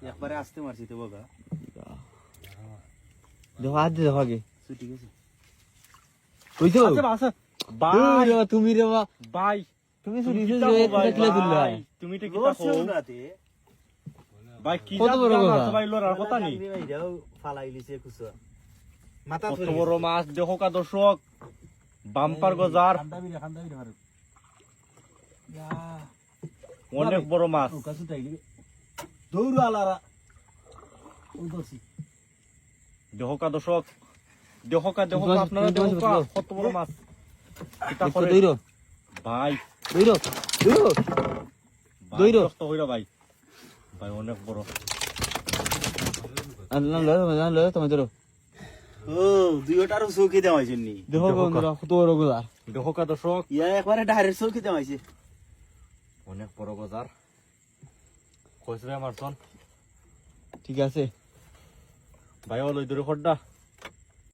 একবারে আসতে মারছি তো বাবা দেখো হাত দিয়ে দেখো আগে ছুটি গেছে বুঝছো ভাই তুমি রে ভাই তুমি তুমি রিসেস কিতা হয়ে কও ভাই, দেখলে তুললা ভাই, তুমি এটা কিতা কও? রাতে ভাই কি কত বড় জাত কথা? মাছ ভাই লড়ার কথা নেই এটাও ফালাই লিছে কুসা মাথা কত বড় মাছ দেখো কা দর্শক বাম্পার গজার অনেক বড় মাছ দৌড় আলারা উদসি দেখো কা দর্শক দেখো কা আপনারা তুমি দেখো কা বসো। কত বড় মাছ কিতা দেখো করে দইরো ভাই দইরো দইরো ভাই, দইরো। কষ্ট হইরা ভাই ভাই অনেক বড় আল্লাহ লয় তুমি ধরো ও দুইটারও চৌকি দেওয়াই জন্যি দেখো বন্ধুরা কত বড় গুলা দেখো কা দর্শক ইয়া একবারে ডাইরেক্ট চৌকি দেওয়াইছে অনেক বড় গজার কইছে রে আমার সন ঠিক আছে ভাই ওই দূরে খড়ডা